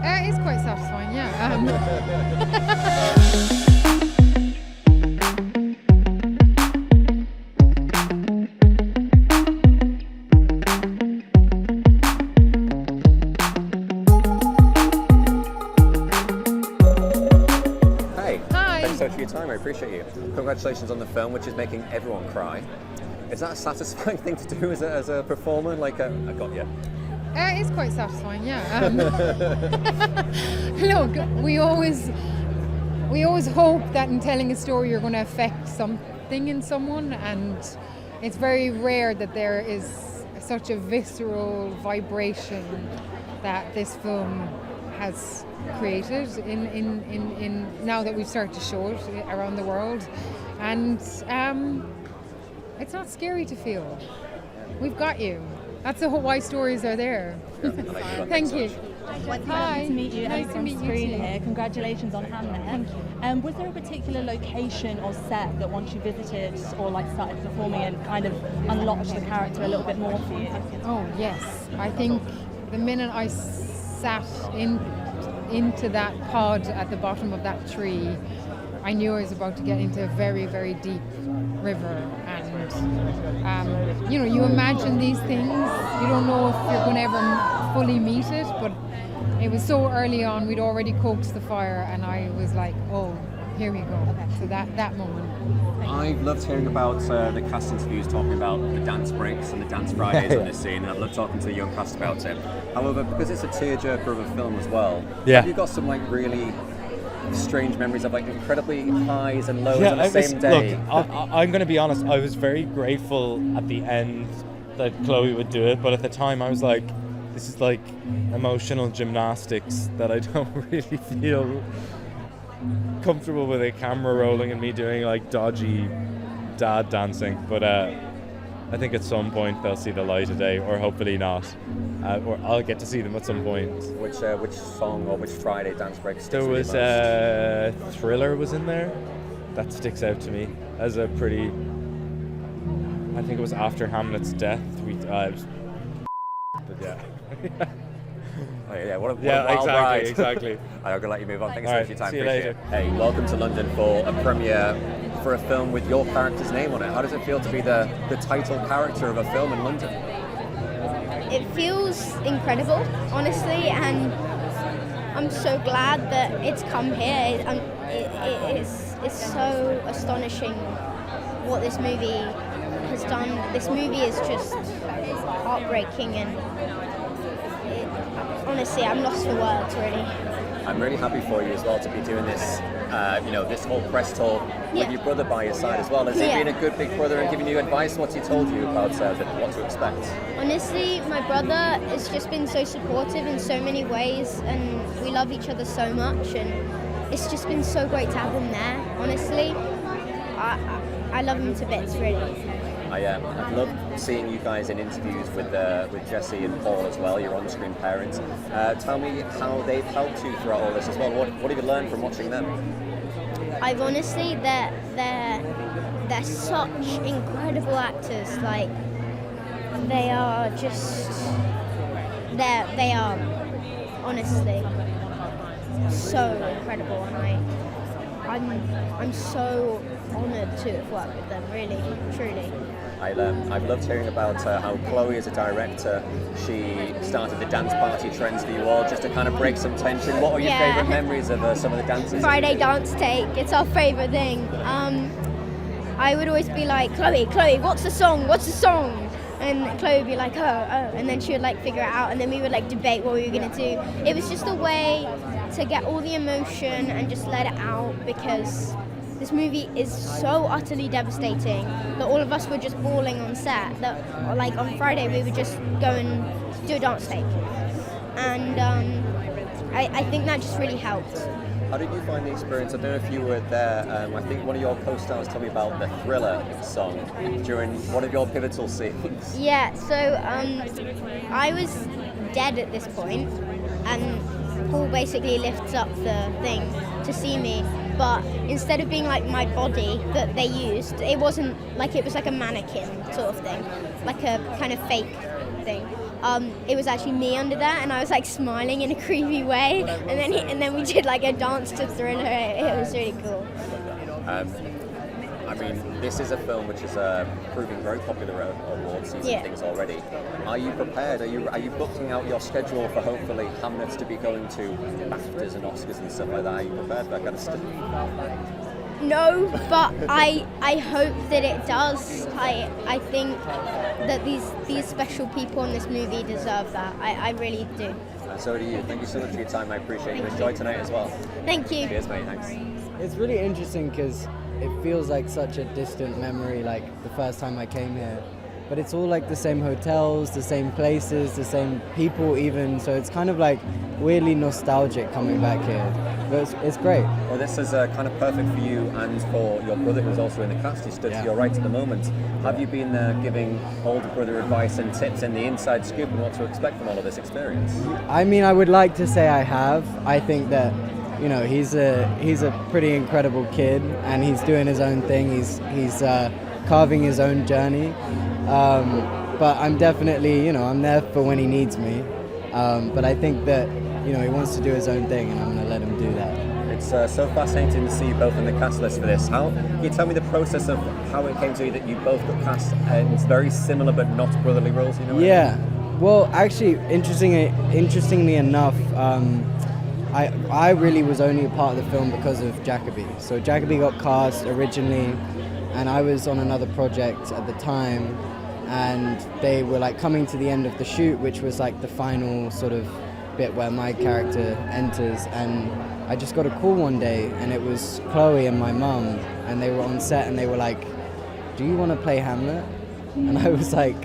It's quite satisfying, yeah. Hi. Thanks so much for your time, I appreciate you. Congratulations on the film, which is making everyone cry. Is that a satisfying thing to do as a performer? I got you. It's quite satisfying, yeah. Look, we always hope that in telling a story you're going to affect something in someone, and it's very rare that there is such a visceral vibration that this film has created in now that we've started to show it around the world, and it's not scary to feel. We've got you. That's the whole why stories are there. Thank you. Nice to meet you. Nice to meet you screen too. here. Congratulations on Hamlet. Thank you. Was there a particular location or set that once you visited or started performing in kind of unlocked the character a little bit more for you? Oh yes, I think the minute I sat into that pod at the bottom of that tree, I knew I was about to get into a very, very deep river, and you imagine these things. You don't know if you're going to ever fully meet it, but it was so early on, we'd already coaxed the fire, and I was like, oh, here we go. So that moment. I've loved hearing about the cast interviews talking about the dance breaks and the dance Fridays on this scene, and I've loved talking to the young cast about it. However, because it's a tearjerker of a film as well, have you got some really strange memories of incredibly highs and lows on the same day? Look, I'm going to be honest, I was very grateful at the end that Chloe would do it, but at the time I was like, this is emotional gymnastics that I don't really feel comfortable with a camera rolling and me doing dodgy dad dancing, but I think at some point they'll see the light of day, or hopefully not, or I'll get to see them at some point. Which song or which Friday dance break sticks There with was you most? Thriller was in there. That sticks out to me as a pretty. I think it was after Hamlet's death. But yeah. Oh, yeah, what a wild ride. Exactly. I'm gonna let you move on. Thanks All so right, much for your time. see you Appreciate later. it. Hey, welcome to London for a premiere for a film with your character's name on it. How does it feel to be the title character of a film in London? It feels incredible, honestly, and I'm so glad that it's come here. It's so astonishing what this movie has done. This movie is just heartbreaking, and honestly, I'm lost for words, really. I'm really happy for you as well to be doing this, this whole press tour with your brother by your side as well. Has he been a good big brother and giving you advice? What's he told you about what to expect? Honestly, my brother has just been so supportive in so many ways, and we love each other so much, and it's just been so great to have him there. Honestly, I love him to bits, really. I've loved seeing you guys in interviews with Jessie and Paul as well, your on-screen parents. Tell me how they've helped you throughout all this as well. What have you learned from watching them? I've honestly, they're such incredible actors. They are just, they are honestly so incredible, and I'm so honoured to have worked with them, really, truly. I've loved hearing about how Chloe, as a director, she started the dance party trends for you all, just to kind of break some tension. What are your favourite memories of some of the dances? Friday dance take, it's our favourite thing. I would always be like, Chloe, what's the song? And Chloe would be like, oh, and then she would figure it out, and then we would debate what we were going to do. It was just a way to get all the emotion and just let it out, because this movie is so utterly devastating that all of us were just bawling on set. That on Friday we would just go and do a dance take, and I think that just really helped. How did you find the experience? I don't know if you were there. I think one of your co-stars told me about the Thriller song during one of your pivotal scenes. Yeah, so I was dead at this point, and Paul basically lifts up the thing to see me, but instead of being my body that they used, it wasn't it was a mannequin sort of thing, a kind of fake thing. it was actually me under there, and I was like smiling in a creepy way, and then we did like a dance to Thriller. It was really cool. I mean, this is a film which is proving very popular at award season things already. Are you prepared? Are you booking out your schedule for hopefully Hamnet to be going to BAFTAs and Oscars and stuff like that? Are you prepared for that kind of stuff? No, but I hope that it does. I think that these special people in this movie deserve that. I really do. So do you. Thank you so much for your time. I appreciate it. Enjoy tonight as well. Thank you. Cheers, mate. Thanks. It's really interesting because it feels like such a distant memory, like the first time I came here. But it's all like the same hotels, the same places, the same people even. So it's kind of like weirdly nostalgic coming back here. But it's great. Well, this is kind of perfect for you and for your brother who's also in the cast. He stood to your right at the moment. Have you been giving older brother advice and tips in the inside scoop and what to expect from all of this experience? I mean, I would like to say I have. I think that, you know, he's a pretty incredible kid, and he's doing his own thing. He's carving his own journey. But I'm definitely, you know, I'm there for when he needs me. But I think that, you know, he wants to do his own thing, and I'm going to let him do that. It's so fascinating to see you both in the cast list for this. Can you tell me the process of how it came to you that you both got cast in very similar but not brotherly roles? You know? Yeah. Well, actually, interestingly enough, I really was only a part of the film because of Jacobi. So Jacobi got cast originally, and I was on another project at the time, and they were like coming to the end of the shoot, which was like the final sort of bit where my character enters, and I just got a call one day, and it was Chloé and my mum, and they were on set, and they were like, "Do you want to play Hamlet?" And I was like,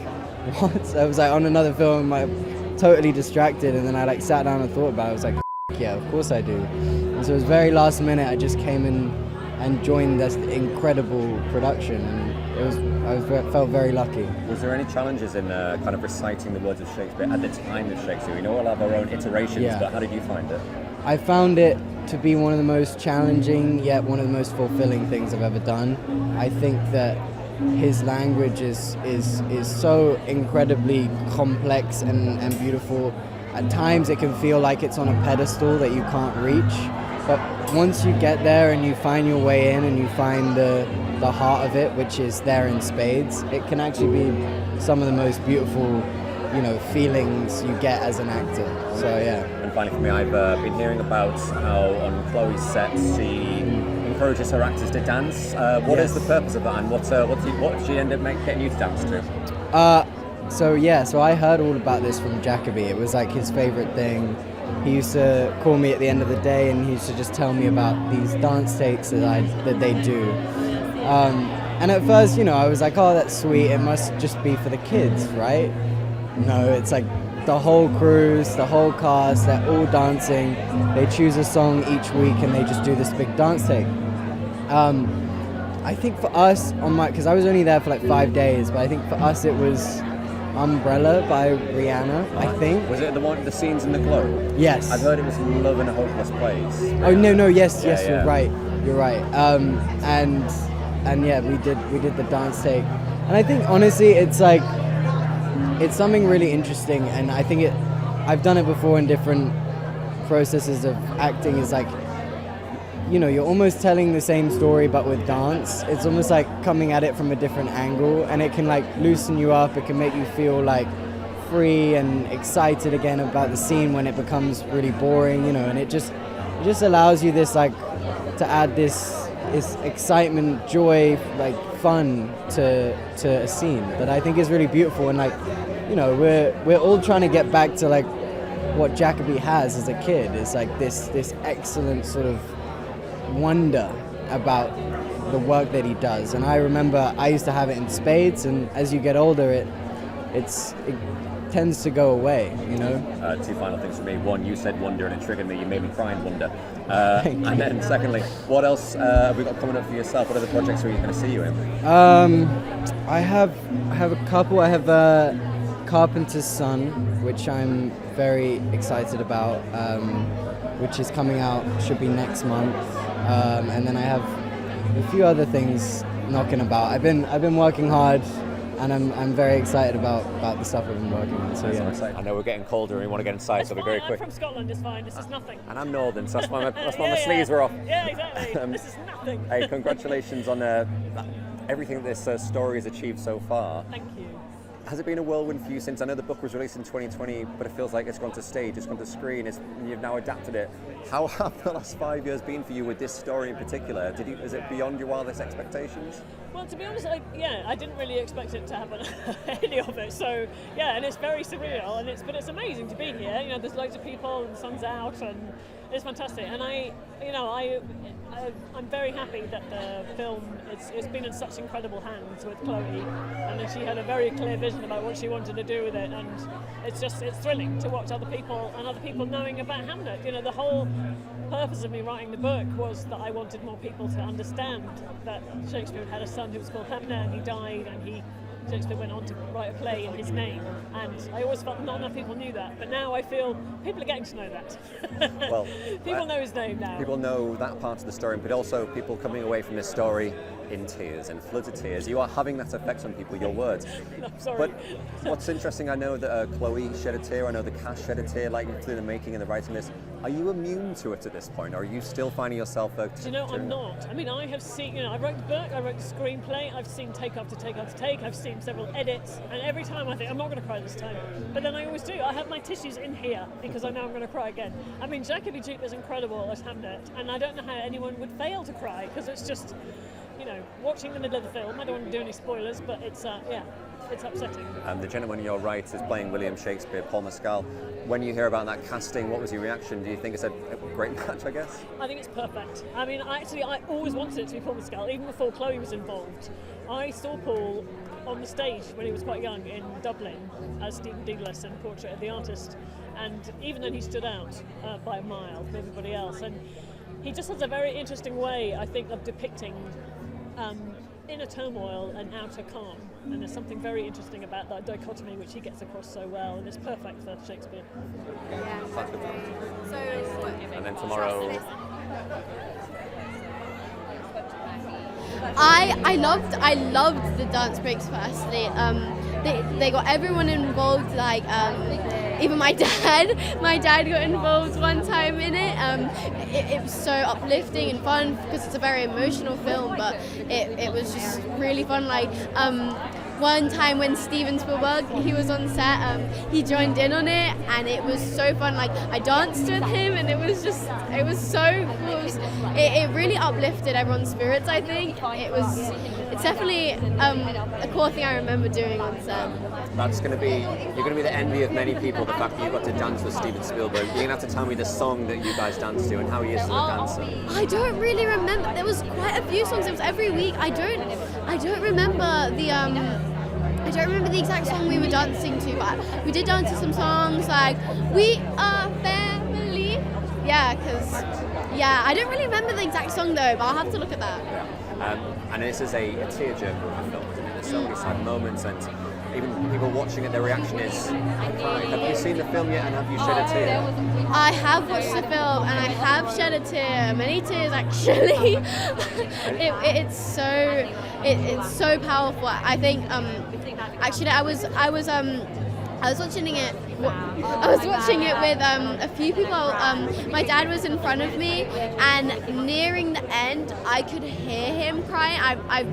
"What?" I was like on another film, I'm totally distracted, and then I like sat down and thought about it. I was like, yeah, of course I do. And so it was very last minute. I just came in and joined this incredible production, and I felt very lucky. Was there any challenges in kind of reciting the words of Shakespeare at the time of Shakespeare? We know we'll have our own iterations, but how did you find it? I found it to be one of the most challenging, yet one of the most fulfilling things I've ever done. I think that his language is so incredibly complex and beautiful. At times it can feel like it's on a pedestal that you can't reach, but once you get there and you find your way in and you find the heart of it, which is there in spades, it can actually be some of the most beautiful, you know, feelings you get as an actor. So yeah. And finally for me, I've been hearing about how on Chloe's set she encourages her actors to dance. What is the purpose of that, and what did she end up getting you to dance to? So I heard all about this from Jacobi. It was like his favorite thing. He used to call me at the end of the day, and he used to just tell me about these dance takes that they do. And at first, you know, I was like, oh, that's sweet. It must just be for the kids, right? No, it's like the whole cruise, the whole cast, they're all dancing. They choose a song each week, and they just do this big dance take. I think for us, because I was only there for like 5 days, but I think for us it was Umbrella by Rihanna, I think. Was it the scenes in the Globe? Yes. I've heard it was Love in a Hopeless Place. Oh no, yes, you're right. And yeah, we did the dance take, and I think honestly it's something really interesting, and I think I've done it before in different processes of acting. Is like, you know, you're almost telling the same story but with dance. It's almost like coming at it from a different angle, and it can like loosen you up. It can make you feel like free and excited again about the scene when it becomes really boring, you know, and it just allows you this like to add this excitement, joy, like fun to a scene that I think is really beautiful. And like, you know, we're all trying to get back to like what Jacobi has as a kid. It's like this excellent sort of wonder about the work that he does. And I remember I used to have it in spades, and as you get older it tends to go away, you know. Two final things for me. One, you said wonder and it triggered me. You made me cry in wonder. And then secondly, what else have we got coming up for yourself? What other projects are you going to see you in? I have a couple. I have Carpenter's Son, which I'm very excited about, which is coming out, should be next month. And then I have a few other things knocking about. I've been working hard and I'm very excited about the stuff we've been working on. So yeah. I know we're getting colder and we want to get inside, It's so we're fine. very quick. I'm from Scotland, it's fine. This is nothing. And I'm northern, so that's why my sleeves were off. Yeah, exactly. This is nothing. Hey, congratulations on everything that this story has achieved so far. Thank you. Has it been a whirlwind for you since? I know the book was released in 2020, but it feels like it's gone to stage, it's gone to screen, you've now adapted it. How have the last 5 years been for you with this story in particular? Is it beyond your wildest expectations? Well, to be honest, I didn't really expect it to happen, any of it. So yeah, and it's very surreal, but it's amazing to be here. You know, there's loads of people, and the sun's out, and it's fantastic. And I'm very happy that the film it's been in such incredible hands with Chloé, and that she had a very clear vision about what she wanted to do with it. And it's thrilling to watch other people knowing about Hamlet. You know, the whole purpose of me writing the book was that I wanted more people to understand that Shakespeare had a son who was called Hamnet, and he died, and Shakespeare went on to write a play in his name, and I always felt not enough people knew that, but now I feel people are getting to know that. Well, people know his name now. People know that part of the story, but also people coming away from this story in tears and floods of tears. You are having that effect on people, your words. I'm sorry. But what's interesting, I know that Chloé shed a tear, I know the cast shed a tear, like through the making and the writing of this. Are you immune to it at this point, or are you still finding yourself... Do you know, I'm not. I mean, I have seen, I wrote the book, I wrote the screenplay, I've seen take after take after take, I've seen several edits, and every time I think, I'm not going to cry this time. But then I always do. I have my tissues in here, because I know I'm going to cry again. I mean, Jacobi Jupe is incredible as Hamnet, and I don't know how anyone would fail to cry, because it's just... watching the middle of the film, I don't want to do any spoilers, but it's upsetting. The gentleman on your right is playing William Shakespeare, Paul Mescal. When you hear about that casting, what was your reaction? Do you think it's a great match, I guess? I think it's perfect. I mean, I always wanted it to be Paul Mescal, even before Chloé was involved. I saw Paul on the stage when he was quite young in Dublin as Stephen Douglas in Portrait of the Artist, and even then he stood out by a mile from everybody else. And he just has a very interesting way, I think, of depicting inner turmoil and outer calm, and there's something very interesting about that dichotomy which he gets across so well, and it's perfect for Shakespeare. And then tomorrow... I loved the dance breaks firstly. They got everyone involved, like even my dad got involved one time in it. It was so uplifting and fun because it's a very emotional film, but it was just really fun. Like one time when Steven Spielberg, he was on set, he joined in on it, and it was so fun. Like I danced with him, and it was so cool. It really uplifted everyone's spirits. I think it's definitely a cool thing I remember doing on set. You're going to be the envy of many people, the fact that you got to dance with Steven Spielberg. You're going to have to tell me the song that you guys danced to and how he is as a dancer. I don't really remember. There was quite a few songs. It was every week. I don't remember the I don't remember the exact song we were dancing to, but we did dance to some songs like "We Are Family." I don't really remember the exact song though, but I'll have to look at that. And this is a tearjerker film, isn't it? There's so many sad moments, and even people watching it, their reaction is crying. Have you seen the film yet, and have you shed a tear? I have watched the film, and I have shed a tear, many tears actually. It's so powerful. I think actually I was watching it. I was watching it with a few people. My dad was in front of me, and nearing the end, I could hear him crying. I've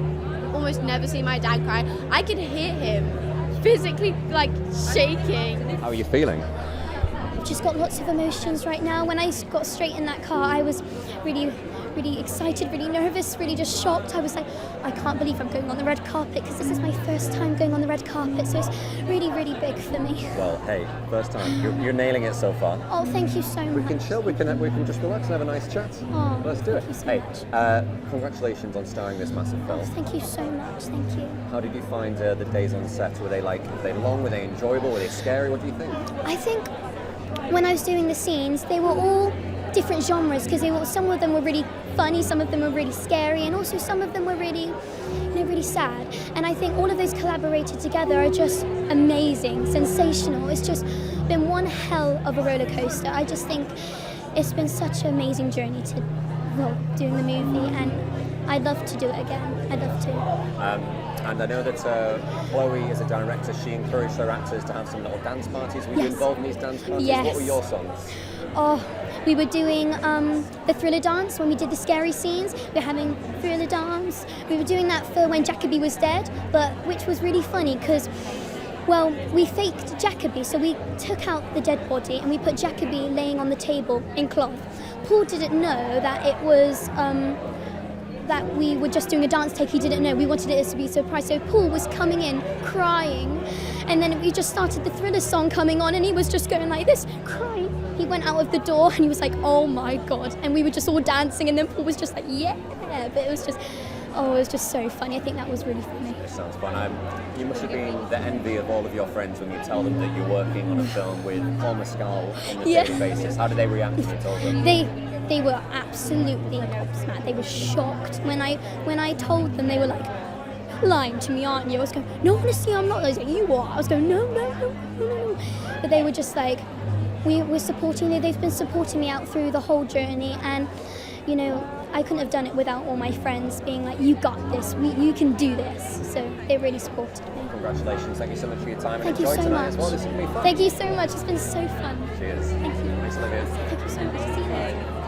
almost never seen my dad cry. I could hear him physically like shaking. How are you feeling? Just got lots of emotions right now. When I got straight in that car, I was really excited, really nervous, really just shocked. I was like, I can't believe I'm going on the red carpet, because this is my first time going on the red carpet, so it's really big for me. Well, hey, first time. You're nailing it so far. Oh, thank you so much. We can chill, we can just relax and have a nice chat. Oh, let's do it. Thank you so much. Congratulations on starring this massive film. Oh, thank you so much, thank you. How did you find the days on set? Were they long, were they enjoyable, were they scary? What do you think? I think when I was doing the scenes, they were all different genres, because some of them were really funny, some of them were really scary, and also some of them were really sad. And I think all of those collaborated together are just amazing, sensational. It's just been one hell of a roller coaster. I just think it's been such an amazing journey doing the movie, and I'd love to do it again. I'd love to. And I know that Chloé, as a director, she encouraged her actors to have some little dance parties. Were you Yes. involved in these dance parties? Yes. What were your songs? Oh, we were doing the thriller dance when we did the scary scenes. We were having thriller dance. We were doing that for when Jacobi was dead, but which was really funny because, well, we faked Jacobi, so we took out the dead body and we put Jacobi laying on the table in cloth. Paul didn't know that it was that we were just doing a dance take. He didn't know. We wanted it to be a surprise. So Paul was coming in crying, and then we just started the thriller song coming on, and he was just going like this, crying. He went out of the door and he was like, oh my God. And we were just all dancing, and then Paul was just like, yeah. But it was just so funny. I think that was really funny. It sounds fun. You must have been the envy of all of your friends when you tell them that you're working on a film with Paul Mescal on a daily basis. How did they react when you told them? They were absolutely gobsmacked. They were shocked. When I told them, they were like, lying to me, aren't you? I was going, no, honestly, I'm not. I was like, you are. I was going, no. But they were just like, we're supporting you. They've been supporting me out through the whole journey, and you know, I couldn't have done it without all my friends being like, you got this, you can do this. So they really supported me. Congratulations. Thank you so much for your time. Thank you so much. As well. This has been fun. Thank you so much. It's been so fun. Cheers. Thank you. Thanks, Olivia. Thank you so much. See you later.